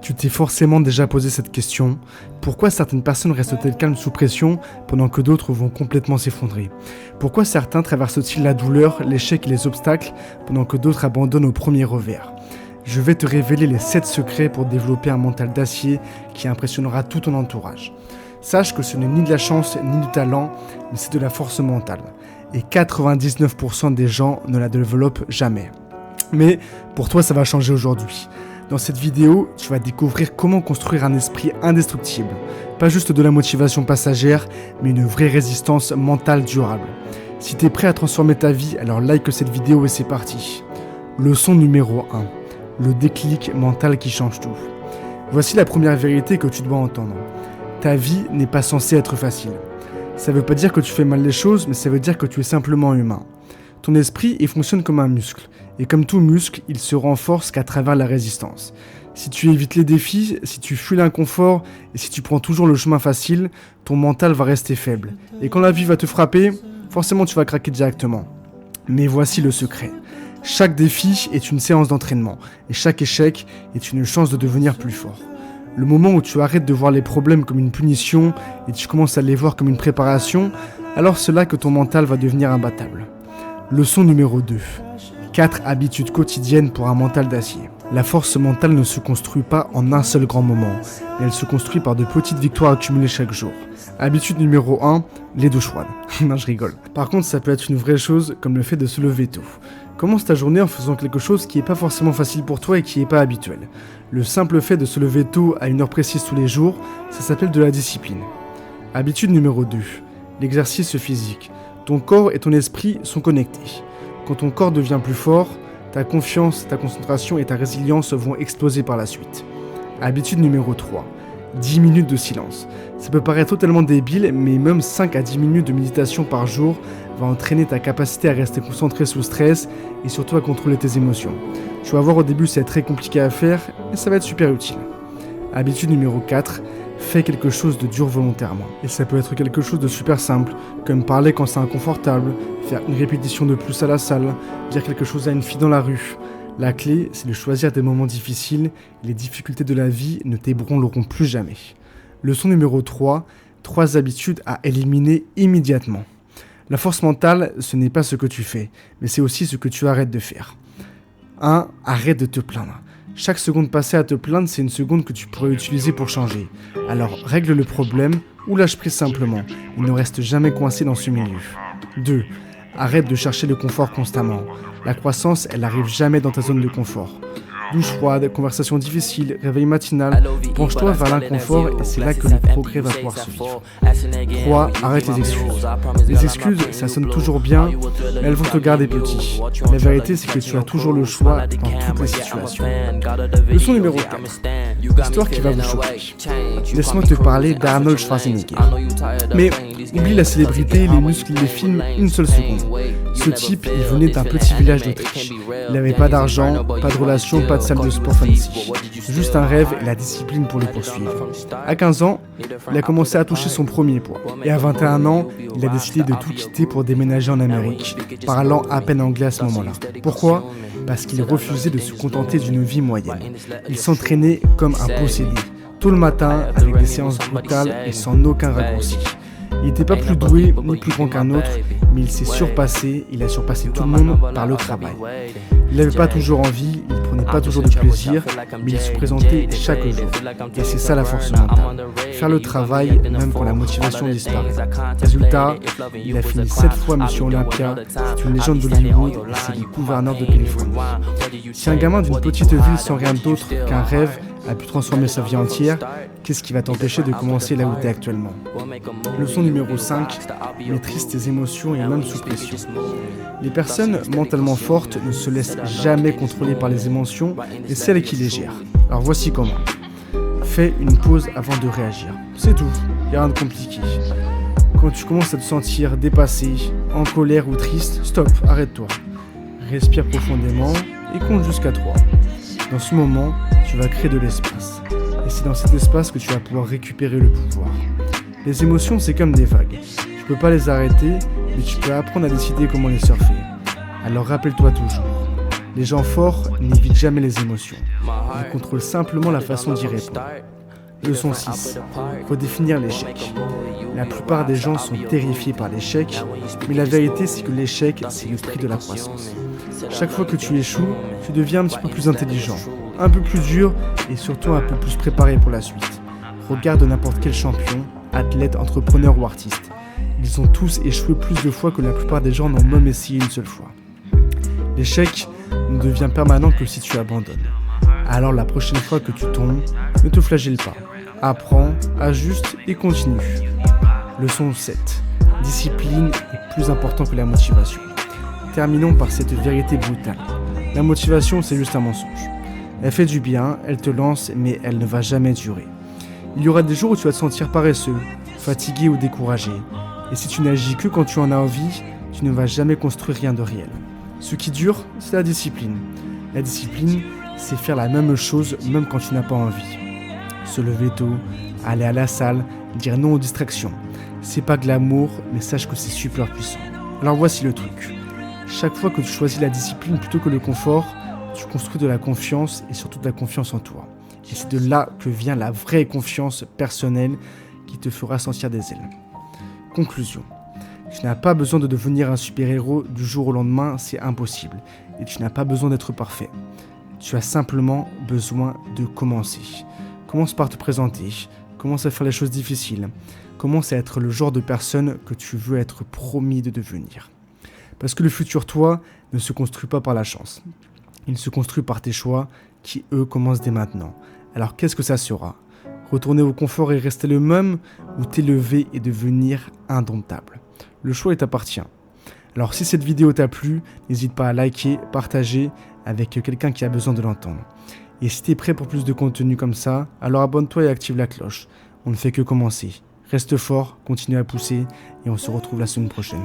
Tu t'es forcément déjà posé cette question. Pourquoi certaines personnes restent-elles calmes sous pression pendant que d'autres vont complètement s'effondrer? Pourquoi certains traversent-ils la douleur, l'échec et les obstacles pendant que d'autres abandonnent au premier revers? Je vais te révéler les 7 secrets pour développer un mental d'acier qui impressionnera tout ton entourage. Sache que ce n'est ni de la chance ni du talent, mais c'est de la force mentale. Et 99% des gens ne la développent jamais. Mais pour toi, ça va changer aujourd'hui. Dans cette vidéo, tu vas découvrir comment construire un esprit indestructible. Pas juste de la motivation passagère, mais une vraie résistance mentale durable. Si tu es prêt à transformer ta vie, alors like cette vidéo et c'est parti. Leçon numéro 1. Le déclic mental qui change tout. Voici la première vérité que tu dois entendre. Ta vie n'est pas censée être facile. Ça veut pas dire que tu fais mal les choses, mais ça veut dire que tu es simplement humain. Ton esprit, il fonctionne comme un muscle. Et comme tout muscle, il se renforce qu'à travers la résistance. Si tu évites les défis, si tu fuis l'inconfort, et si tu prends toujours le chemin facile, ton mental va rester faible. Et quand la vie va te frapper, forcément tu vas craquer directement. Mais voici le secret. Chaque défi est une séance d'entraînement, et chaque échec est une chance de devenir plus fort. Le moment où tu arrêtes de voir les problèmes comme une punition, et tu commences à les voir comme une préparation, alors c'est là que ton mental va devenir imbattable. Leçon numéro 2. 4 habitudes quotidiennes pour un mental d'acier. La force mentale ne se construit pas en un seul grand moment, mais elle se construit par de petites victoires accumulées chaque jour. Habitude numéro 1, les douches froides. Non, je rigole. Par contre, ça peut être une vraie chose comme le fait de se lever tôt. Commence ta journée en faisant quelque chose qui n'est pas forcément facile pour toi et qui n'est pas habituel. Le simple fait de se lever tôt à une heure précise tous les jours, ça s'appelle de la discipline. Habitude numéro 2, l'exercice physique. Ton corps et ton esprit sont connectés. Quand ton corps devient plus fort, ta confiance, ta concentration et ta résilience vont exploser par la suite. Habitude numéro 3, 10 minutes de silence. Ça peut paraître totalement débile, mais même 5 à 10 minutes de méditation par jour va entraîner ta capacité à rester concentré sous stress et surtout à contrôler tes émotions. Tu vas voir, au début c'est très compliqué à faire, mais ça va être super utile. Habitude numéro 4, fais quelque chose de dur volontairement. Et ça peut être quelque chose de super simple, comme parler quand c'est inconfortable, faire une répétition de plus à la salle, dire quelque chose à une fille dans la rue. La clé, c'est de choisir des moments difficiles, et les difficultés de la vie ne t'ébranleront plus jamais. Leçon numéro 3, 3 habitudes à éliminer immédiatement. La force mentale, ce n'est pas ce que tu fais, mais c'est aussi ce que tu arrêtes de faire. 1. Arrête de te plaindre. Chaque seconde passée à te plaindre, c'est une seconde que tu pourrais utiliser pour changer. Alors règle le problème ou lâche prise simplement. Il ne reste jamais coincé dans ce milieu. 2. Arrête de chercher le confort constamment. La croissance, elle n'arrive jamais dans ta zone de confort. Douche froide, conversation difficile, réveil matinal, penche-toi vers l'inconfort et c'est là que le progrès va pouvoir se vivre. 3. Arrête les excuses. Les excuses, ça sonne toujours bien, mais elles vont te garder petit. La vérité, c'est que tu as toujours le choix dans toutes les situations. Leçon numéro 4. Histoire qui va vous choquer. Laisse-moi te parler d'Arnold Schwarzenegger. Mais oublie la célébrité, les muscles, les films, une seule seconde. Ce type, il venait d'un petit village d'Autriche. Il n'avait pas d'argent, pas de relations, pas de salle de sport fancy. Juste un rêve et la discipline pour le poursuivre. À 15 ans, il a commencé à toucher son premier poids. Et à 21 ans, il a décidé de tout quitter pour déménager en Amérique, parlant à peine anglais à ce moment-là. Pourquoi ? Parce qu'il refusait de se contenter d'une vie moyenne. Il s'entraînait comme un possédé, tôt le matin, avec des séances brutales et sans aucun raccourci. Il n'était pas plus doué ni plus grand qu'un autre, mais il s'est surpassé, il a surpassé tout le monde par le travail. Il n'avait pas toujours envie, il prenait pas toujours de plaisir, mais il se présentait chaque jour. Et c'est ça la force mentale. Faire le travail même quand la motivation disparaît. Résultat, il a fini 7 fois Mission Olympia, c'est une légende d'Hollywood et c'est le gouverneur de Californie. Si un gamin d'une petite ville sans rien d'autre qu'un rêve a pu transformer sa vie entière, qu'est-ce qui va t'empêcher de commencer là où tu es actuellement ? Leçon numéro 5, maîtrise tes émotions et même sous pression. Les personnes mentalement fortes ne se laissent jamais contrôler par les émotions et celles qui les gèrent. Alors voici comment. Fais une pause avant de réagir. C'est tout, il n'y a rien de compliqué. Quand tu commences à te sentir dépassé, en colère ou triste, stop, arrête-toi. Respire profondément et compte jusqu'à 3. Dans ce moment, tu vas créer de l'espace. Et c'est dans cet espace que tu vas pouvoir récupérer le pouvoir. Les émotions, c'est comme des vagues. Tu peux pas les arrêter, mais tu peux apprendre à décider comment les surfer. Alors rappelle-toi toujours, Les gens forts n'évitent jamais les émotions. Ils contrôlent simplement la façon d'y répondre. Leçon 6. Redéfinir l'échec. La plupart des gens sont terrifiés par l'échec, mais la vérité c'est que l'échec, c'est le prix de la croissance. Chaque fois que tu échoues, tu deviens un petit peu plus intelligent, un peu plus dur et surtout un peu plus préparé pour la suite. Regarde n'importe quel champion, athlète, entrepreneur ou artiste. Ils ont tous échoué plus de fois que la plupart des gens n'ont même essayé une seule fois. L'échec ne devient permanent que si tu abandonnes. Alors la prochaine fois que tu tombes, ne te flagelle pas. Apprends, ajuste et continue. Leçon 7. Discipline est plus important que la motivation. Terminons par cette vérité brutale. La motivation, c'est juste un mensonge. Elle fait du bien, elle te lance, mais elle ne va jamais durer. Il y aura des jours où tu vas te sentir paresseux, fatigué ou découragé. Et si tu n'agis que quand tu en as envie, tu ne vas jamais construire rien de réel. Ce qui dure, c'est la discipline. La discipline, c'est faire la même chose même quand tu n'as pas envie. Se lever tôt, aller à la salle, dire non aux distractions. C'est pas glamour, mais sache que c'est super puissant. Alors voici le truc. Chaque fois que tu choisis la discipline plutôt que le confort, tu construis de la confiance et surtout de la confiance en toi. Et c'est de là que vient la vraie confiance personnelle qui te fera sentir des ailes. Conclusion. Tu n'as pas besoin de devenir un super-héros du jour au lendemain, c'est impossible. Et tu n'as pas besoin d'être parfait. Tu as simplement besoin de commencer. Commence par te présenter, commence à faire les choses difficiles, commence à être le genre de personne que tu veux être promis de devenir. Parce que le futur toi ne se construit pas par la chance. Il se construit par tes choix qui, eux, commencent dès maintenant. Alors qu'est-ce que ça sera ? Retourner au confort et rester le même ou t'élever et devenir indomptable ? Le choix t'appartient. Alors si cette vidéo t'a plu, n'hésite pas à liker, partager avec quelqu'un qui a besoin de l'entendre. Et si t'es prêt pour plus de contenu comme ça, alors abonne-toi et active la cloche. On ne fait que commencer. Reste fort, continue à pousser et on se retrouve la semaine prochaine.